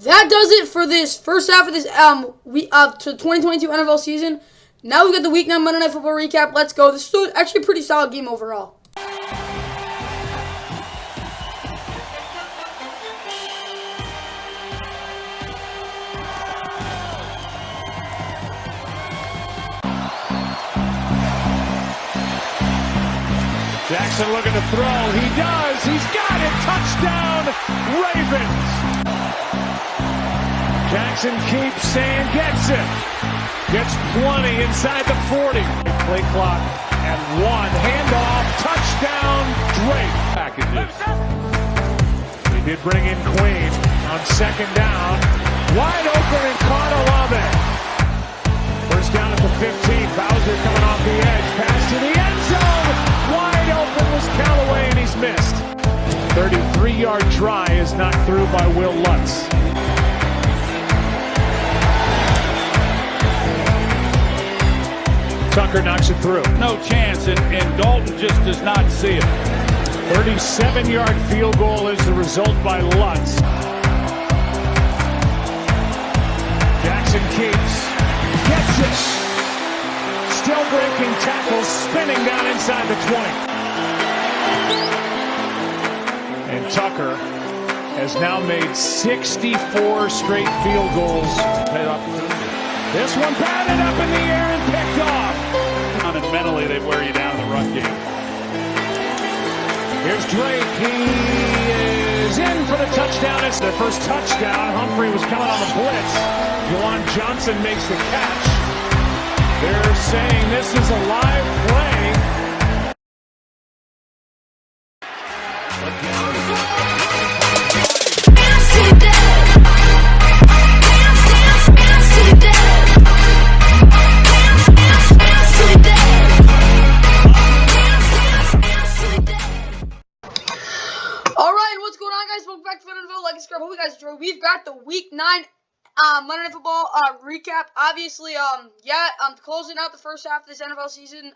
that does it for this first half of this 2022 NFL season. Now we got the Week 9 Monday Night Football recap. Let's go. This is actually a pretty solid game overall. Jackson looking to throw. He does. He's got it. Touchdown, Ravens. Jackson keeps and gets it. Gets 20 inside the 40. Play clock at 1. Handoff. Touchdown, Drake. Packages. He did bring in Queen on second down. Wide open and caught Olave. First down at the 15. Bowser coming off the edge. Pass to the end zone. Wide open was Callaway, and he's missed. 33-yard try is knocked through by Will Lutz. Tucker knocks it through. No chance, and Dalton just does not see it. 37-yard field goal is the result by Lutz. Jackson keeps. Gets it. Still breaking tackles, spinning down inside the 20. And Tucker has now made 64 straight field goals. This one batted up in the air and picked off. And mentally, they wear you down in the run game. Here's Drake. He is in for the touchdown. It's the first touchdown. Humphrey was coming on the blitz. Juwan Johnson makes the catch. They're saying this is a live play. Alright, what's going on, guys? Welcome back to NFL. Like and subscribe. Hope you guys enjoy. We've got the Week 9 Monday Night Football recap. Obviously, closing out the first half of this NFL season.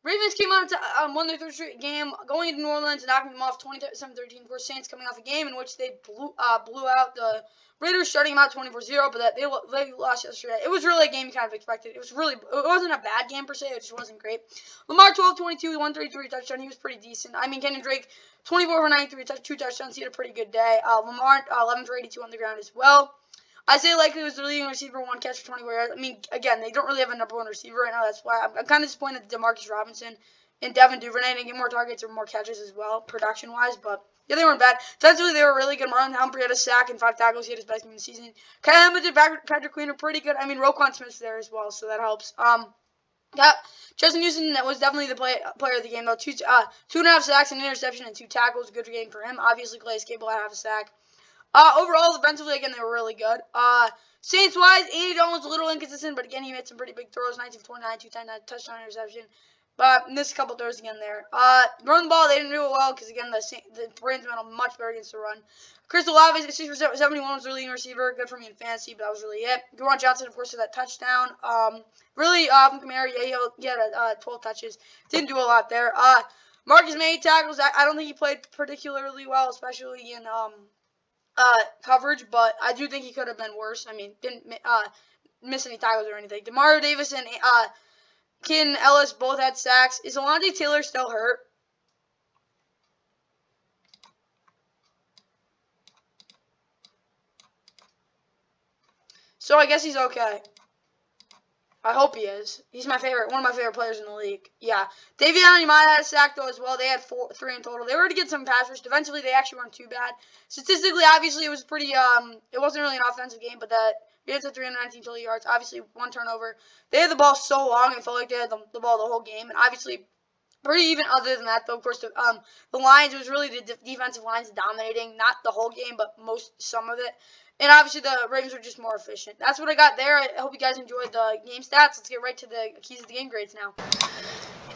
Ravens came out to won their third straight game, going into New Orleans and knocking them off 27-13. Of course, Saints coming off a game in which they blew out the Raiders, shutting them out 24-0. But they lost yesterday. It was really a game you kind of expected. It wasn't a bad game per se. It just wasn't great. Lamar 12-22, 133 touchdown. He was pretty decent. I mean, Kenyon Drake 24 for 93, 2 touchdowns. He had a pretty good day. Lamar 11 for 82 on the ground as well. Isaiah Likely was the leading receiver, 1 catch for 24 yards. I mean, again, they don't really have a number 1 receiver right now. That's why I'm kind of disappointed that DeMarcus Robinson and Devin Duvernay didn't get more targets or more catches as well, production-wise. But, yeah, they weren't bad. Defensively, they were really good. Marlon Humphrey had a sack and 5 tackles. He had his best game of the season. Kyle Hamilton and Patrick Queen are pretty good. I mean, Roquan Smith's there as well, so that helps. Justin Houston, that was definitely the player of the game, though. 2.5 sacks, an interception, and 2 tackles. Good game for him. Obviously, Calais Cable had half a sack. Overall, defensively, again, they were really good. Saints-wise, Andy Dalton was a little inconsistent, but again, he made some pretty big throws, 19 for 29, 2 touchdown interception. But missed a couple throws again there. Run the ball, they didn't do it well because, again, the Ravens went much better against the run. Chris Olave, 6 for 71, was the leading receiver. Good for me in fantasy, but that was really it. Juwan Johnson, of course, had that touchdown. From Kamara, he had 12 touches. Didn't do a lot there. Marcus made tackles. I don't think he played particularly well, especially in coverage, but I do think he could have been worse. I mean, didn't miss any tackles or anything. Demario Davis and Ken Ellis both had sacks. Is Alontae Taylor still hurt? So I guess he's okay. I hope he is. He's one of my favorite players in the league. Yeah. Davion might have had a sack, though, as well. They had 3 in total. They were to get some pass rush. Defensively, they actually weren't too bad. Statistically, obviously, it was pretty, it wasn't really an offensive game, but they had 319 total yards. Obviously, 1 turnover. They had the ball so long, it felt like they had the ball the whole game. And obviously, pretty even other than that, though. Of course, the Lions, it was really the defensive lines dominating. Not the whole game, but some of it. And obviously, the Ravens were just more efficient. That's what I got there. I hope you guys enjoyed the game stats. Let's get right to the keys of the game grades now.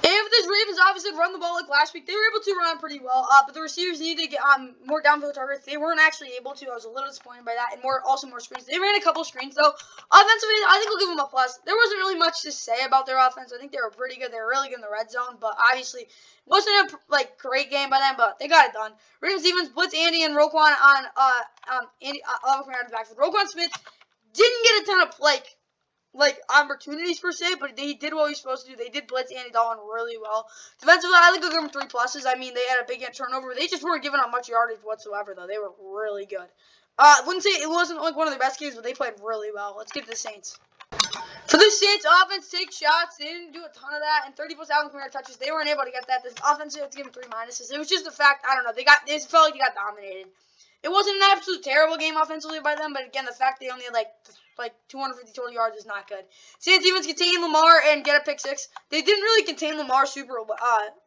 If for this Ravens obviously run the ball like last week. They were able to run pretty well, but the receivers needed to get more downfield targets. They weren't actually able to. I was a little disappointed by that, and more screens. They ran a couple screens though. Offensively, I think we'll give them a plus. There wasn't really much to say about their offense. I think they were pretty good. They were really good in the red zone, but obviously wasn't a great game by them. But they got it done. Ravens defense blitz Andy and Roquan on Andy. I'll come out of the backfield. Roquan Smith didn't get a ton of opportunities per se, but he did what he was supposed to do. They did blitz Andy Dalton really well. Defensively, I think I'll give them 3 pluses. I mean, they had a big turnover. They just weren't giving up much yardage whatsoever, though. They were really good. I wouldn't say it wasn't like one of their best games, but they played really well. Let's get to the Saints. For the Saints, offense take shots. They didn't do a ton of that, and 30+ Alvin Kamara touches. They weren't able to get that. This offense, you have to give them 3 minuses. It was just the fact, I don't know, it felt like they got dominated. It wasn't an absolute terrible game offensively by them, but again, the fact they only had like 250 total yards is not good. Saints defense contained Lamar and get a pick 6. They didn't really contain Lamar super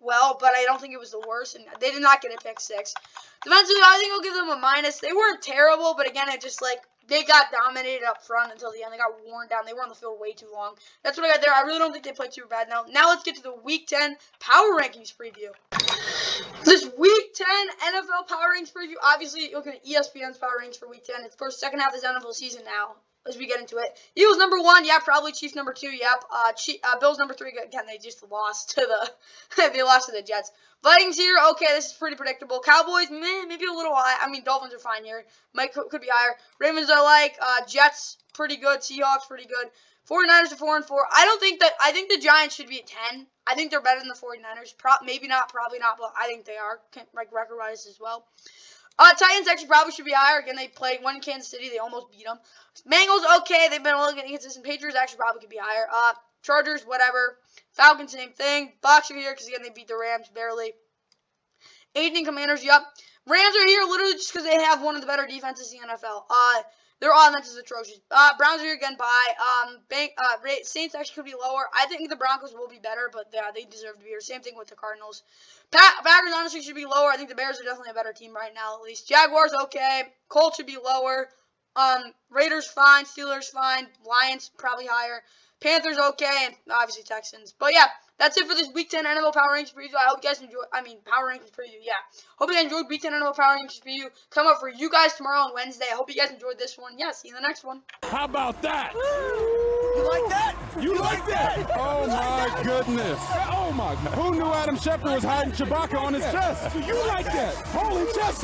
well, but I don't think it was the worst, and they did not get a pick 6. Defensively, I think I'll give them a minus. They weren't terrible, but again, it just they got dominated up front until the end. They got worn down. They were on the field way too long. That's what I got there. I really don't think they played too bad. Now let's get to the Week 10 Power Rankings preview. This Week 10 NFL Power Rankings preview, obviously, you're looking at ESPN's Power Rankings for Week 10. It's, of course, second half of the NFL season now, as we get into it. Eagles number 1, yeah, probably. Chiefs number 2, yep. Bills number 3, again, they just lost to the Jets. Vikings here, okay, this is pretty predictable. Cowboys, maybe a little high. I mean, Dolphins are fine here. Could be higher. Ravens I like. Jets, pretty good. Seahawks, pretty good. 49ers are 4-4. I think the Giants should be at 10. I think they're better than the 49ers. Maybe not, probably not, but I think they are, record-wise as well. Titans actually probably should be higher. Again, they played one in Kansas City. They almost beat them. Bengals, okay. They've been a little inconsistent. Patriots actually probably could be higher. Chargers, whatever. Falcons, same thing. Bucs are here because, again, they beat the Rams barely. 18 Commanders, yep. Rams are here literally just because they have one of the better defenses in the NFL. Their offense is atrocious. Browns are here again by. Saints actually could be lower. I think the Broncos will be better, but yeah, they deserve to be here. Same thing with the Cardinals. Packers honestly should be lower. I think the Bears are definitely a better team right now, at least. Jaguars, okay. Colts should be lower. Raiders, fine. Steelers, fine. Lions, probably higher. Panthers, okay. And obviously Texans. But yeah, that's it for this Week 10 NFL Power Rankings preview. I hope you guys enjoyed. Power Rankings preview, yeah. Hope you guys enjoyed Week 10 NFL Power Rankings preview. Come up for you guys tomorrow on Wednesday. I hope you guys enjoyed this one. Yeah, see you in the next one. How about that? You like that? You like that? Oh my goodness. Oh my God. Who knew Adam Schefter was hiding Chewbacca on his chest? You like that? Holy chest.